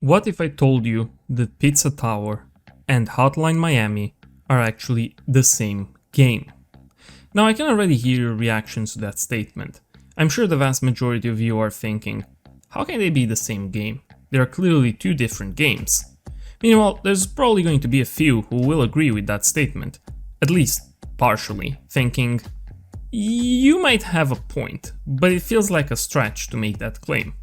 What if I told you that Pizza Tower and Hotline Miami are actually the same game? Now I can already hear your reactions to that statement. I'm sure the vast majority of you are thinking, how can they be the same game? They are clearly two different games. Meanwhile, there's probably going to be a few who will agree with that statement, at least partially, thinking, you might have a point, but it feels like a stretch to make that claim.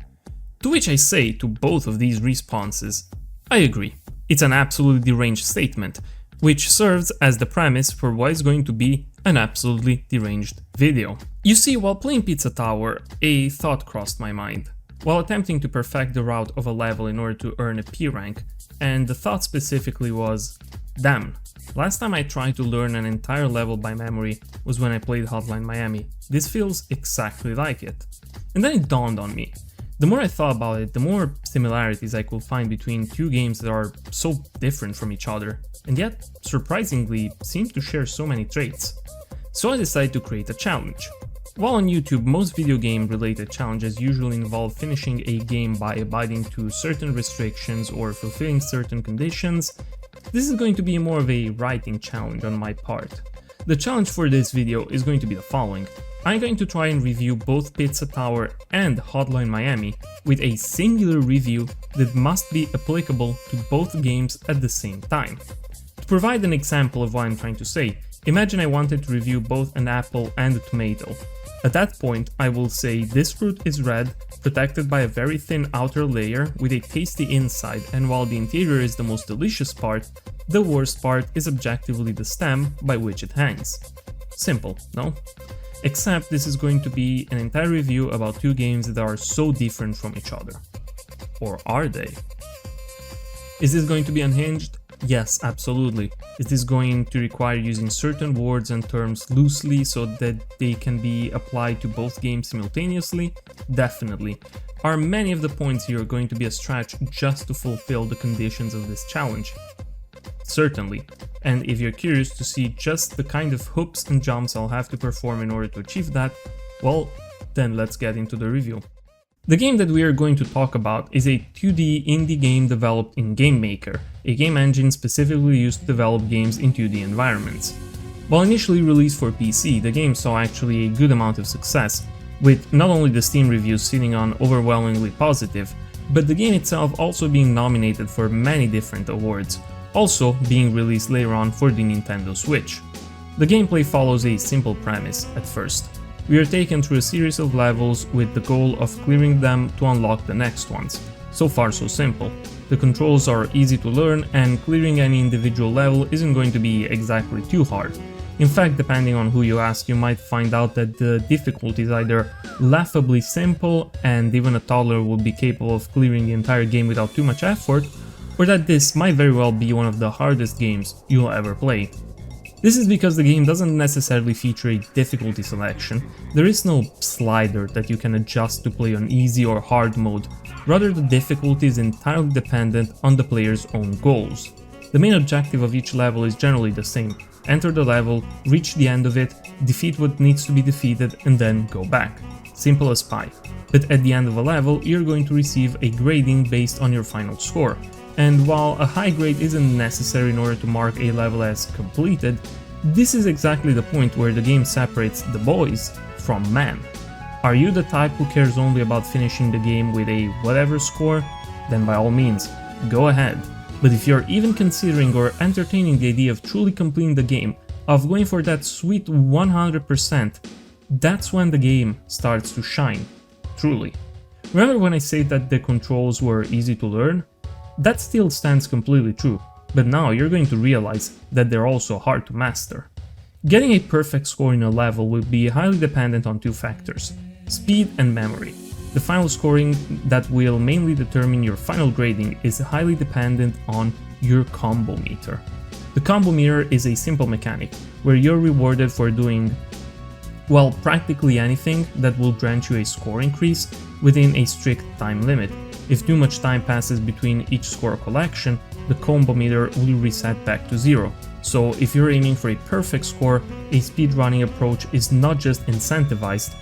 To which I say to both of these responses, I agree. It's an absolutely deranged statement, which serves as the premise for what is going to be an absolutely deranged video. You see, while playing Pizza Tower, a thought crossed my mind. While attempting to perfect the route of a level in order to earn a P rank, and the thought specifically was, damn, last time I tried to learn an entire level by memory was when I played Hotline Miami. This feels exactly like it. And then it dawned on me. The more I thought about it, the more similarities I could find between two games that are so different from each other, and yet, surprisingly, seem to share so many traits. So I decided to create a challenge. While on YouTube, most video game related challenges usually involve finishing a game by abiding to certain restrictions or fulfilling certain conditions, this is going to be more of a writing challenge on my part. The challenge for this video is going to be the following. I'm going to try and review both Pizza Tower and Hotline Miami with a singular review that must be applicable to both games at the same time. To provide an example of what I'm trying to say, imagine I wanted to review both an apple and a tomato. At that point, I will say this fruit is red, protected by a very thin outer layer with a tasty inside, and while the interior is the most delicious part, the worst part is objectively the stem by which it hangs. Simple, no? Except this is going to be an entire review about two games that are so different from each other. Or are they? Is this going to be unhinged? Yes, absolutely. Is this going to require using certain words and terms loosely so that they can be applied to both games simultaneously? Definitely. Are many of the points here going to be a stretch just to fulfill the conditions of this challenge? Certainly. And if you're curious to see just the kind of hoops and jumps I'll have to perform in order to achieve that, well, then let's get into the review. The game that we are going to talk about is a 2D indie game developed in GameMaker, a game engine specifically used to develop games in 2D environments. While initially released for PC, the game saw actually a good amount of success, with not only the Steam reviews sitting on overwhelmingly positive, but the game itself also being nominated for many different awards, also being released later on for the Nintendo Switch. The gameplay follows a simple premise at first. We are taken through a series of levels with the goal of clearing them to unlock the next ones. So far so simple. The controls are easy to learn and clearing any individual level isn't going to be exactly too hard. In fact, depending on who you ask, you might find out that the difficulty is either laughably simple and even a toddler would be capable of clearing the entire game without too much effort, or that this might very well be one of the hardest games you'll ever play. This is because the game doesn't necessarily feature a difficulty selection. There is no slider that you can adjust to play on easy or hard mode, rather the difficulty is entirely dependent on the player's own goals. The main objective of each level is generally the same: enter the level, reach the end of it, defeat what needs to be defeated, and then go back. Simple as pie. But at the end of a level, you're going to receive a grading based on your final score. And while a high grade isn't necessary in order to mark a level as completed, this is exactly the point where the game separates the boys from men. Are you the type who cares only about finishing the game with a whatever score? Then by all means, go ahead. But if you're even considering or entertaining the idea of truly completing the game, of going for that sweet 100%, that's when the game starts to shine. Truly. Remember when I said that the controls were easy to learn? That still stands completely true, but now you're going to realize that they're also hard to master. Getting a perfect score in a level will be highly dependent on two factors: speed and memory. The final scoring that will mainly determine your final grading is highly dependent on your combo meter. The combo meter is a simple mechanic where you're rewarded for doing, well, practically anything that will grant you a score increase within a strict time limit. If too much time passes between each score collection, the combo meter will reset back to zero. So if you're aiming for a perfect score, a speedrunning approach is not just incentivized,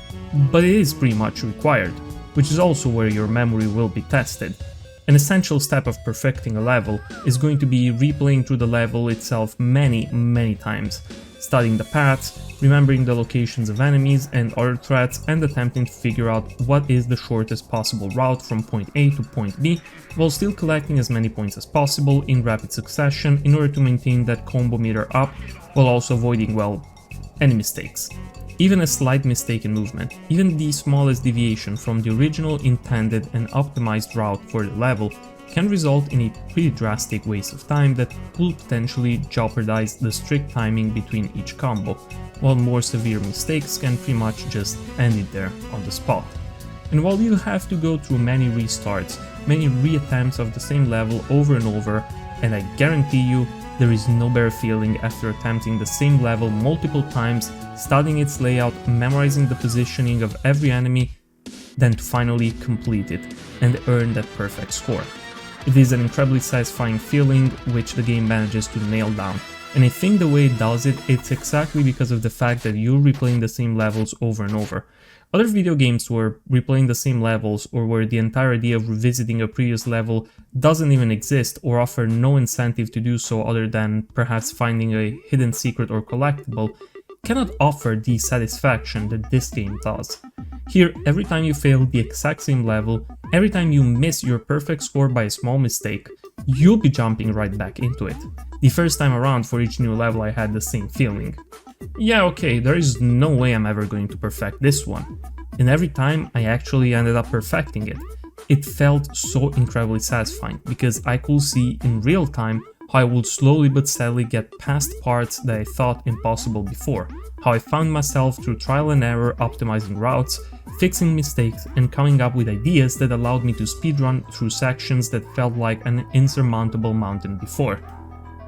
but it is pretty much required, which is also where your memory will be tested. An essential step of perfecting a level is going to be replaying through the level itself many times, studying the paths, remembering the locations of enemies and other threats, and attempting to figure out what is the shortest possible route from point A to point B, while still collecting as many points as possible in rapid succession in order to maintain that combo meter up, while also avoiding, well, any mistakes. Even a slight mistake in movement, even the smallest deviation from the original intended and optimized route for the level, can result in a pretty drastic waste of time that will potentially jeopardize the strict timing between each combo, while more severe mistakes can pretty much just end it there on the spot. And while you have to go through many restarts, many reattempts of the same level over and over, and I guarantee you there is no better feeling after attempting the same level multiple times, studying its layout, memorizing the positioning of every enemy, than to finally complete it and earn that perfect score. It is an incredibly satisfying feeling which the game manages to nail down, and I think the way it does it, it's exactly because of the fact that you're replaying the same levels over and over. Other video games where replaying the same levels, or where the entire idea of revisiting a previous level doesn't even exist or offer no incentive to do so other than perhaps finding a hidden secret or collectible, cannot offer the satisfaction that this game does. Here, every time you fail the exact same level, every time you miss your perfect score by a small mistake, you'll be jumping right back into it. The first time around for each new level I had the same feeling. Yeah, okay, there is no way I'm ever going to perfect this one. And every time I actually ended up perfecting it. It felt so incredibly satisfying because I could see in real time how I would slowly but steadily get past parts that I thought impossible before, how I found myself through trial and error optimizing routes, fixing mistakes, and coming up with ideas that allowed me to speedrun through sections that felt like an insurmountable mountain before.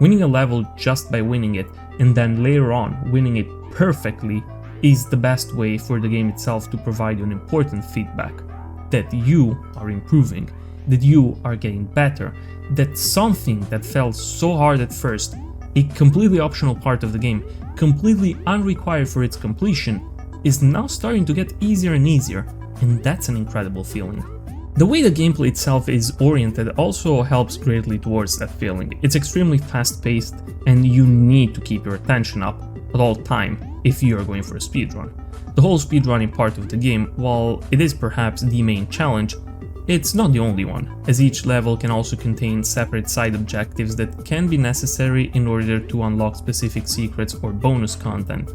Winning a level just by winning it, and then later on winning it perfectly, is the best way for the game itself to provide you an important feedback. That you are improving, that you are getting better, that something that felt so hard at first, a completely optional part of the game, completely unrequired for its completion, is now starting to get easier and easier, and that's an incredible feeling. The way the gameplay itself is oriented also helps greatly towards that feeling. It's extremely fast-paced, and you need to keep your attention up at all time if you are going for a speedrun. The whole speedrunning part of the game, while it is perhaps the main challenge, it's not the only one, as each level can also contain separate side objectives that can be necessary in order to unlock specific secrets or bonus content.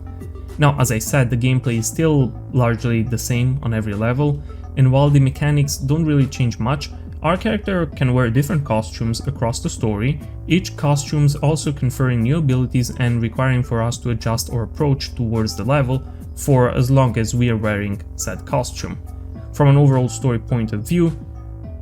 Now, as I said, the gameplay is still largely the same on every level, and while the mechanics don't really change much, our character can wear different costumes across the story, each costumes also conferring new abilities and requiring for us to adjust our approach towards the level for as long as we are wearing said costume. From an overall story point of view,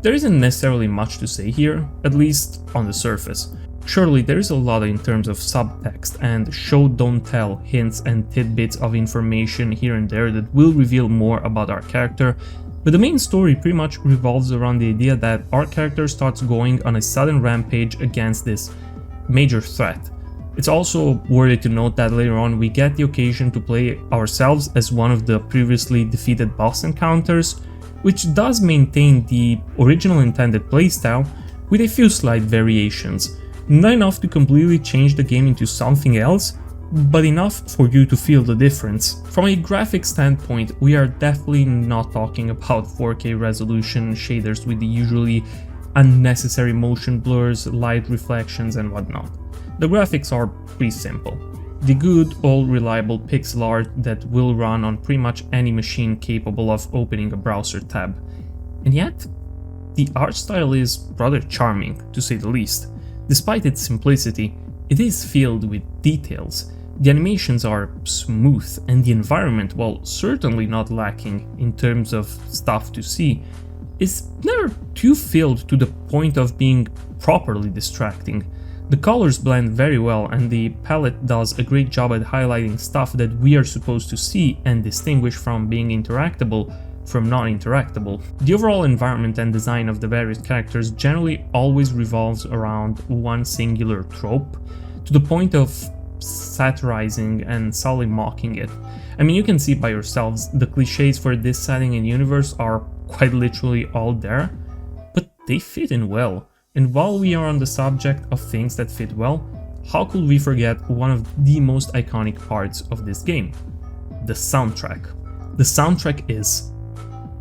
there isn't necessarily much to say here, at least on the surface. Surely there is a lot in terms of subtext and show-don't-tell hints and tidbits of information here and there that will reveal more about our character, but the main story pretty much revolves around the idea that our character starts going on a sudden rampage against this major threat. It's also worthy to note that later on we get the occasion to play ourselves as one of the previously defeated boss encounters, which does maintain the original intended playstyle with a few slight variations. Not enough to completely change the game into something else, but enough for you to feel the difference. From a graphic standpoint, we are definitely not talking about 4K resolution shaders with the usually unnecessary motion blurs, light reflections and whatnot. The graphics are pretty simple. The good old reliable pixel art that will run on pretty much any machine capable of opening a browser tab. And yet, the art style is rather charming, to say the least. Despite its simplicity, it is filled with details. The animations are smooth, and the environment, while certainly not lacking in terms of stuff to see, is never too filled to the point of being properly distracting. The colors blend very well, and the palette does a great job at highlighting stuff that we are supposed to see and distinguish from being interactable from non-interactable. The overall environment and design of the various characters generally always revolves around one singular trope, to the point of satirizing and subtly mocking it. I mean, you can see by yourselves, the cliches for this setting and universe are quite literally all there, but they fit in well. And while we are on the subject of things that fit well, how could we forget one of the most iconic parts of this game? The soundtrack. The soundtrack is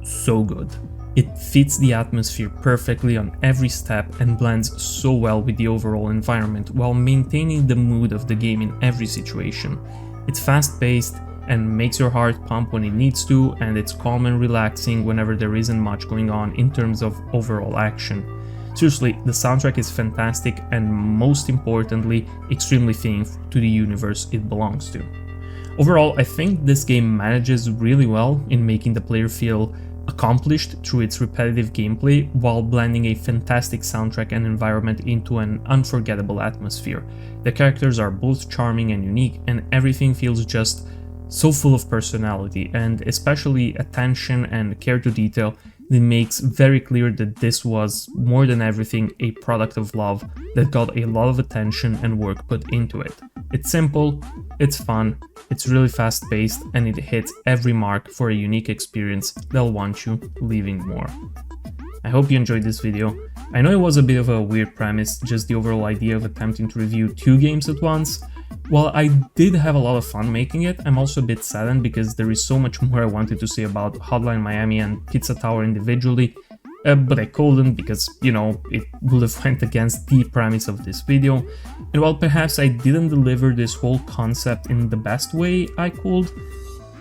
so good. It fits the atmosphere perfectly on every step and blends so well with the overall environment while maintaining the mood of the game in every situation. It's fast-paced and makes your heart pump when it needs to, and it's calm and relaxing whenever there isn't much going on in terms of overall action. Seriously, the soundtrack is fantastic and most importantly, extremely fitting to the universe it belongs to. Overall, I think this game manages really well in making the player feel accomplished through its repetitive gameplay while blending a fantastic soundtrack and environment into an unforgettable atmosphere. The characters are both charming and unique, and everything feels just so full of personality, and especially attention and care to detail that makes very clear that this was, more than everything, a product of love that got a lot of attention and work put into it. It's simple, it's fun, it's really fast-paced, and it hits every mark for a unique experience that'll want you leaving more. I hope you enjoyed this video. I know it was a bit of a weird premise, just the overall idea of attempting to review 2 games at once. While I did have a lot of fun making it, I'm also a bit saddened because there is so much more I wanted to say about Hotline Miami and Pizza Tower individually, but I couldn't because, you know, it would have went against the premise of this video. And while perhaps I didn't deliver this whole concept in the best way I could,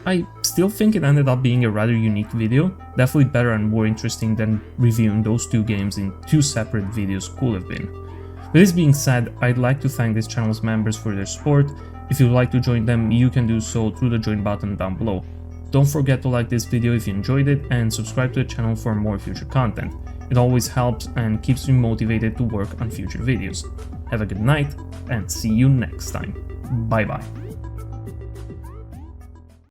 I still think it ended up being a rather unique video, definitely better and more interesting than reviewing those 2 games in 2 separate videos could have been. With this being said, I'd like to thank this channel's members for their support. If you'd like to join them, you can do so through the join button down below. Don't forget to like this video if you enjoyed it and subscribe to the channel for more future content. It always helps and keeps me motivated to work on future videos. Have a good night and see you next time. Bye bye.